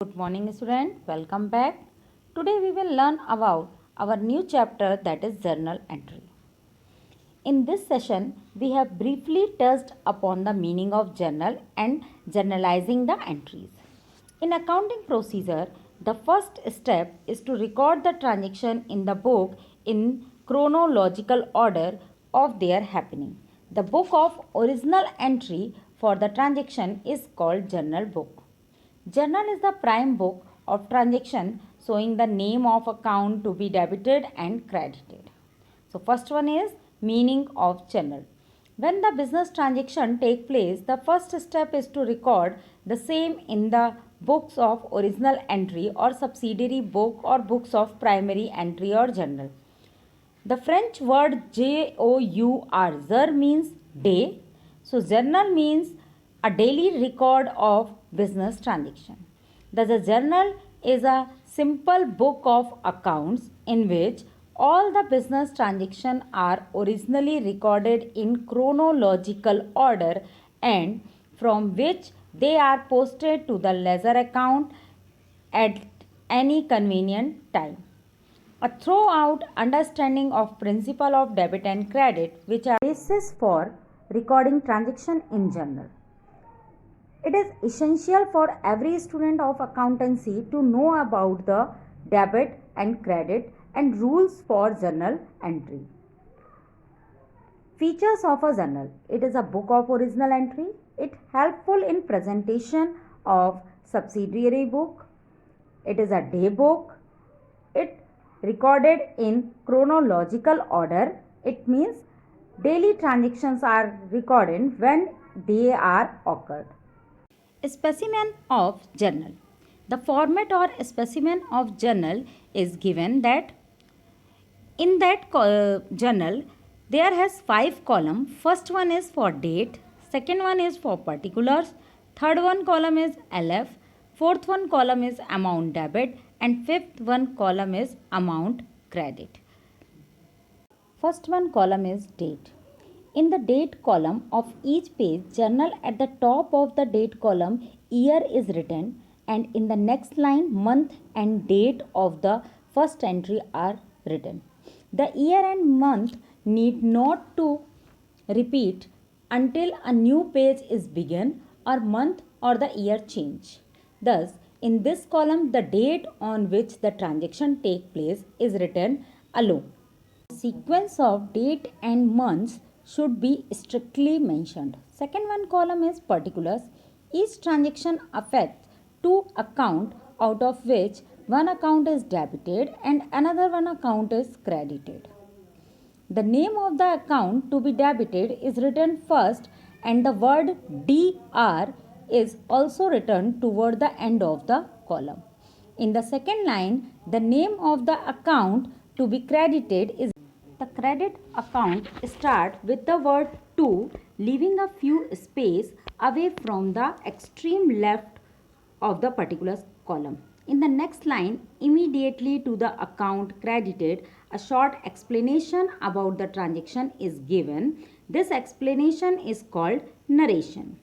Good morning, student. Welcome back. Today we will learn about our new chapter, that is journal entry. In this session, we have briefly touched upon the meaning of journal and journalizing the entries. In accounting procedure, the first step is to record the transaction in the book in chronological order of their happening. The book of original entry for the transaction is called journal book. Journal is the prime book of transaction showing the name of account to be debited and credited. So first one is meaning of journal. When the business transaction take place, the first step is to record the same in the books of original entry or subsidiary book or books of primary entry or journal. The French word jour means day. So journal means a daily record of business transaction. The journal is a simple book of accounts in which all the business transactions are originally recorded in chronological order and from which they are posted to the ledger account at any convenient time. A throughout understanding of principle of debit and credit, which are basis for recording transaction in journal. It is essential for every student of accountancy to know about the debit and credit and rules for journal entry. Features of a journal. It is a book of original entry. It helpful in presentation of subsidiary book. It is a day book. It recorded in chronological order. It means daily transactions are recorded when they are occurred. Specimen of journal. The format or specimen of journal is given that in that journal there has 5 columns. First one is for date, second one is for particulars, third one column is LF, fourth one column is amount debit and fifth one column is amount credit. First one column is date. In the date column of each page journal, at the top of the date column year is written and in the next line month and date of the first entry are written. The year and month need not to repeat until a new page is begun or month or the year change. Thus, in this column the date on which the transaction take place is written alone. Sequence of date and months should be strictly mentioned. Second one column is particulars. Each transaction affects two accounts out of which one account is debited and another one account is credited. The name of the account to be debited is written first and the word DR is also written toward the end of the column. In the second line, the name of the account to be credited is the credit account start with the word to, leaving a few space away from the extreme left of the particulars column. In the next line, immediately to the account credited, a short explanation about the transaction is given. This explanation is called narration.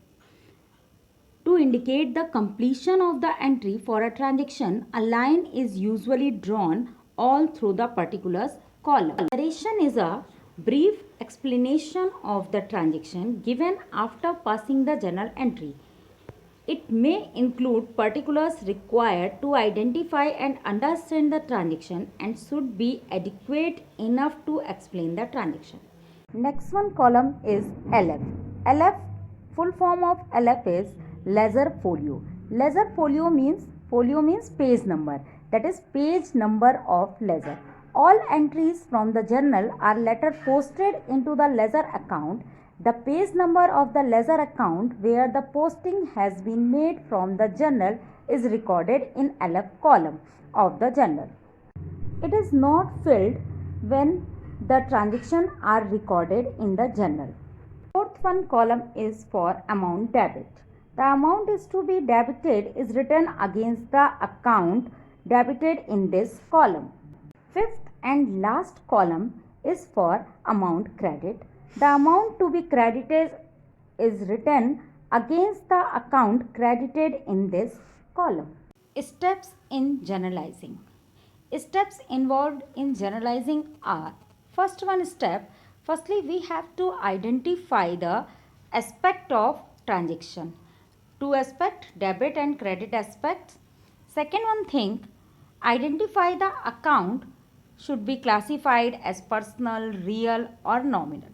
To indicate the completion of the entry for a transaction, a line is usually drawn all through the particulars column. Narration is a brief explanation of the transaction given after passing the journal entry. It may include particulars required to identify and understand the transaction and should be adequate enough to explain the transaction. Next one column is LF. LF, full form of LF is ledger folio. Ledger folio means page number, that is page number of ledger. All entries from the journal are later posted into the ledger account. The page number of the ledger account where the posting has been made from the journal is recorded in LF column of the journal. It is not filled when the transactions are recorded in the journal. Fourth one column is for amount debit. The amount is to be debited is written against the account debited in this column. Fifth and last column is for amount credit. The amount to be credited is written against the account credited in this column. Steps in generalizing. Steps involved in generalizing are: first one step, firstly we have to identify the aspect of transaction. Two aspect, debit and credit aspects. Second one thing, identify the account should be classified as personal, real or nominal.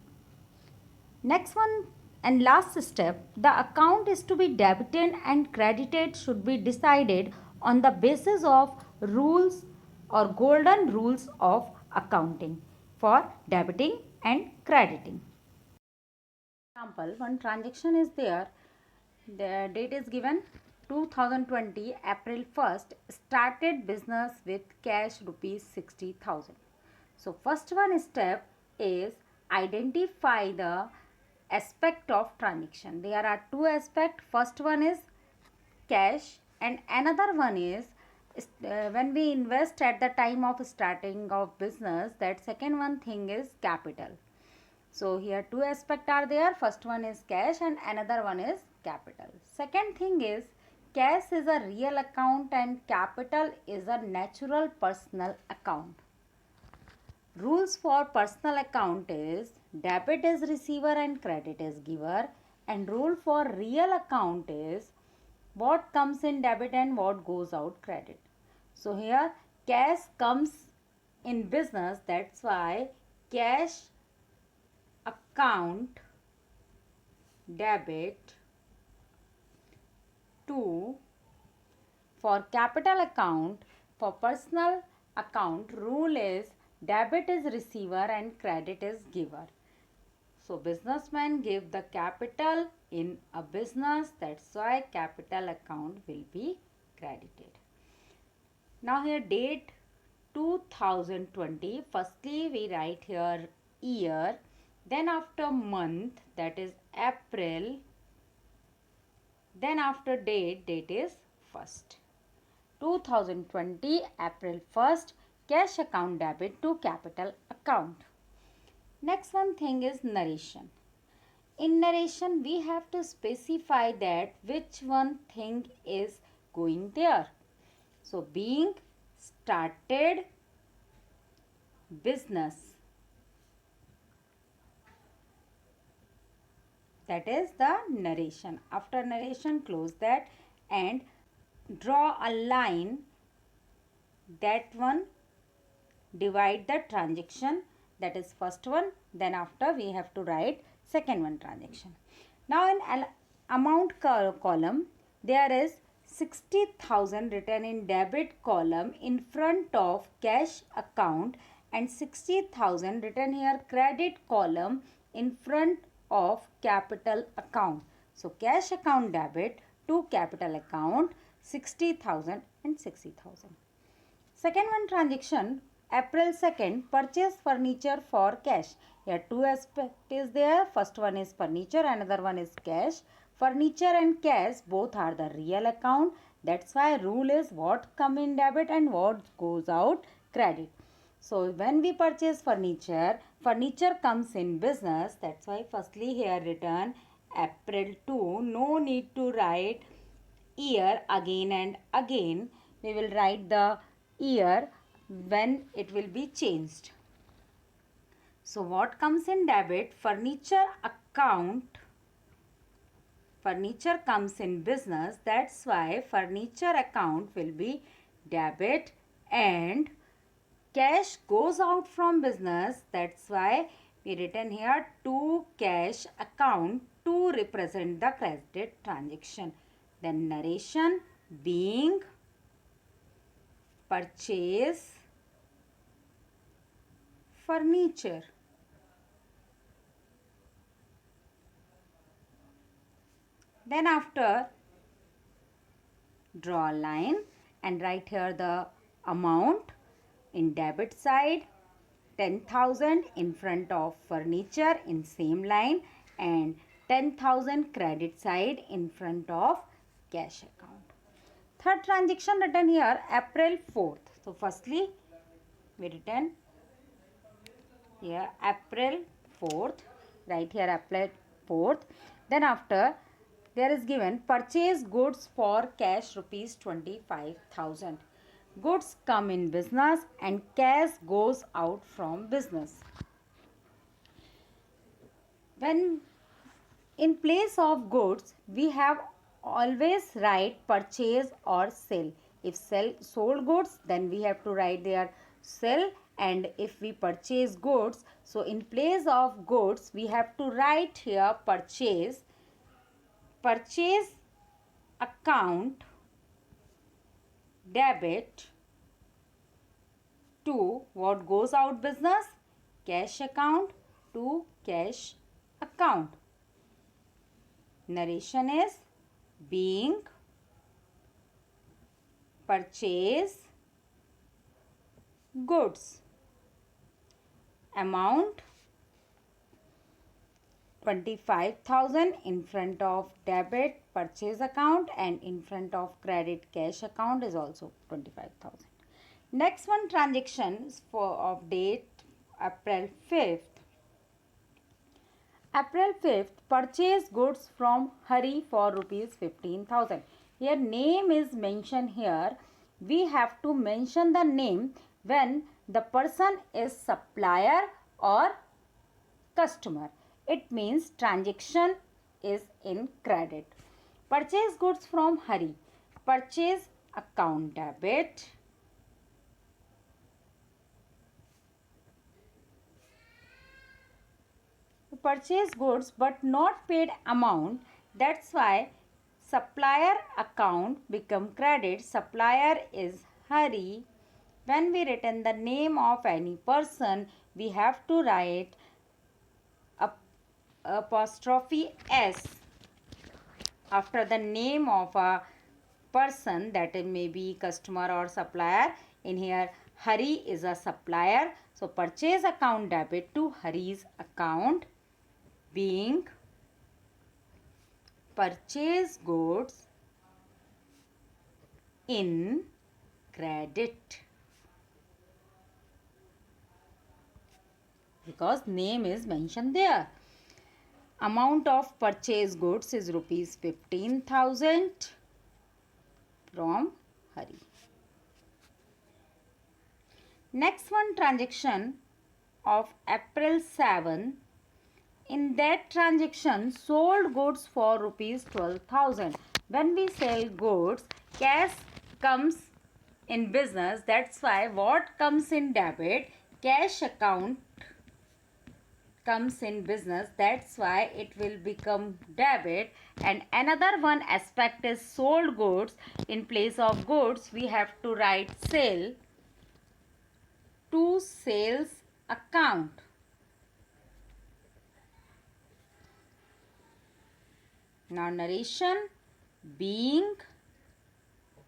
Next one and last step, the account is to be debited and credited should be decided on the basis of rules or golden rules of accounting for debiting and crediting. Example, one transaction is there, the date is given 2020 April 1st, started business with cash rupees 60,000. So first one step is identify the aspect of transaction. There are two aspects. First one is cash and another one is when we invest at the time of starting of business, that second one thing is capital. So here two aspects are there. First one is cash and another one is capital. Second thing is cash is a real account and capital is a natural personal account. Rules for personal account is debit is receiver and credit is giver, and rule for real account is what comes in debit and what goes out credit. So here cash comes in business, that's why cash account debit to. For capital account, for personal account, rule is debit is receiver and credit is giver. So businessmen give the capital in a business, that's why capital account will be credited. Now here date 2020, firstly we write here year, then after month, that is April, then after date, date is 1st. 2020 April 1st, cash account debit to capital account. Next one thing is narration. In narration we have to specify that which one thing is going there. So being started business, that is the narration. After narration close that and draw a line, that one divide the transaction, that is first one, then after we have to write second one transaction. Now in amount column there is 60,000 written in debit column in front of cash account and 60,000 written here credit column in front of capital account. So cash account debit to capital account 60,000 and 60,000. Second one transaction, April 2nd, purchase furniture for cash. Here two aspect is there. First one is furniture, another one is cash. Furniture and cash both are the real account. That's why rule is what come in debit and what goes out credit. So when we purchase furniture, furniture comes in business. That's why firstly here written April 2. No need to write year again and again. We will write the year when it will be changed. So what comes in debit? Furniture account. Furniture comes in business. That's why furniture account will be debit and cash goes out from business. That's why we written here to cash account to represent the credit transaction. Then narration being purchase furniture. Then after draw a line and write here the amount in debit side 10,000 in front of furniture in same line and 10,000 credit side in front of cash account. Third transaction written here April 4th. So firstly we written here April 4th, right here April 4th. Then after there is given purchase goods for cash rupees 25,000. Goods come in business and cash goes out from business. When in place of goods, we have always write purchase or sell. If sold goods, then we have to write there sell, and if we purchase goods, so in place of goods we have to write here purchase. Purchase account debit to what goes out business? Cash account to cash account. Narration is being purchase goods. Amount 25,000 in front of debit purchase account, and in front of credit cash account is also 25,000. Next one, transaction of date April 5th. April 5th, purchase goods from Hari for rupees 15,000. Here name is mentioned here. We have to mention the name when the person is supplier or customer. It means transaction is in credit. Purchase goods from Hari. Purchase account debit. Purchase goods but not paid amount. That's why supplier account become credit. Supplier is Hari. When we written the name of any person, we have to write apostrophe S after the name of a person, that it may be customer or supplier. In here Hari is a supplier, so purchase account debit to Hari's account, being purchase goods in credit, because name is mentioned there. Amount of purchase goods is rupees 15,000 from Hari. Next one, transaction of April 7. In that transaction, sold goods for rupees 12,000. When we sell goods, cash comes in business. That's why what comes in debit, cash account comes in business. That's why it will become debit. And another one aspect is sold goods. In place of goods, we have to write sale to sales account. Now narration, being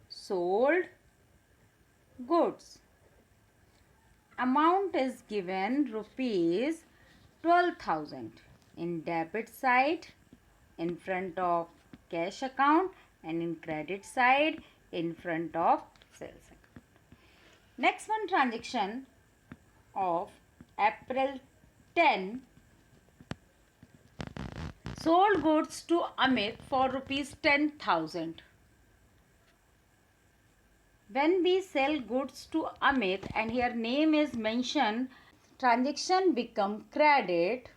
sold goods. Amount is given rupees 12,000 in debit side in front of cash account, and in credit side in front of sales account. Next one, transaction of April 10. Sold goods to Amit for rupees 10,000. When we sell goods to Amit and here name is mentioned, transaction become credit.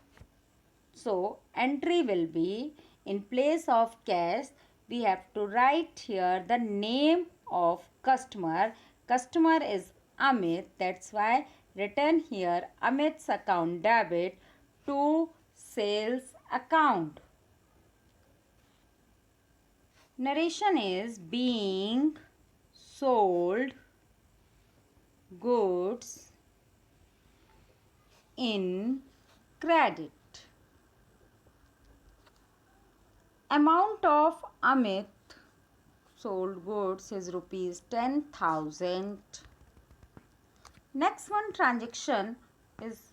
So entry will be, in place of cash, we have to write here the name of customer. Customer is Amit. That's why written here Amit's account debit to sales account. Narration is being sold goods in credit. Amount of Amit sold goods is rupees 10,000. Next one, transaction is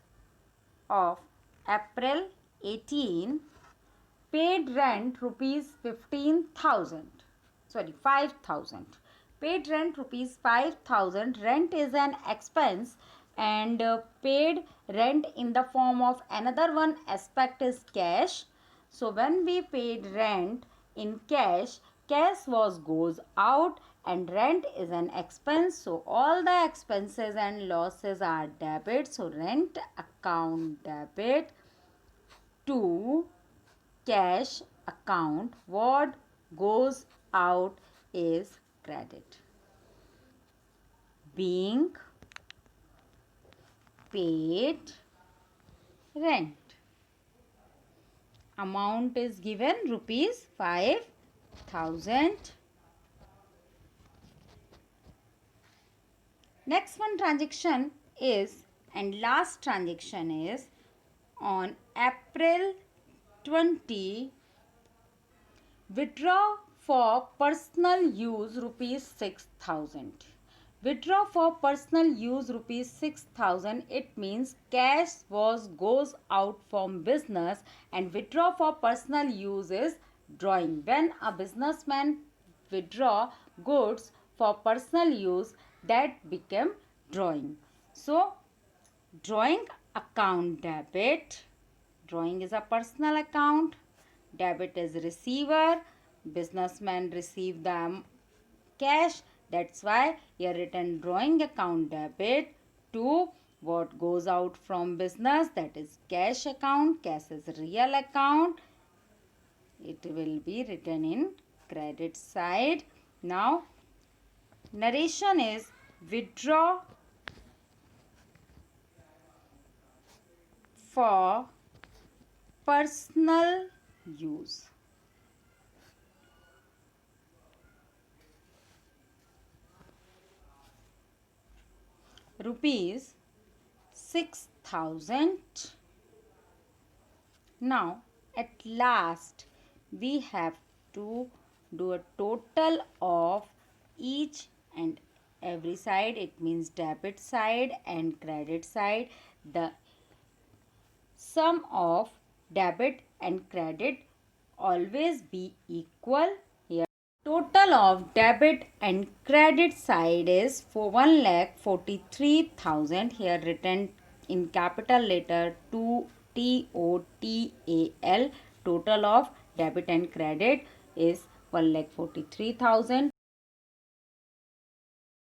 of April 18. Paid rent rupees 15,000. Sorry, 5,000. Paid rent rupees 5,000. Rent is an expense, and paid rent in the form of another one aspect is cash. So when we paid rent, in cash, cash was goes out and rent is an expense. So all the expenses and losses are debit. So rent account debit to cash account. What goes out is credit. Being paid rent. Amount is given rupees 5,000. Next one transaction is, and last transaction is, on April 20, withdraw for personal use rupees 6,000. Withdraw for personal use rupees 6,000. It means cash goes out from business, and withdraw for personal use is drawing. When a businessman withdraw goods for personal use, that became drawing. So drawing account debit. Drawing is a personal account. Debit is receiver. Businessman receive the cash. That's why here written drawing account debit to what goes out from business, that is cash account. Cash is real account. It will be written in credit side. Now narration is withdraw for personal use. Rupees 6,000. Now at last we have to do a total of each and every side. It means debit side and credit side. The sum of debit and credit always be equal. Here total of debit and credit side is for 1,43,000. Here written in capital letter TOTAL. Total of debit and credit is 1,43,000.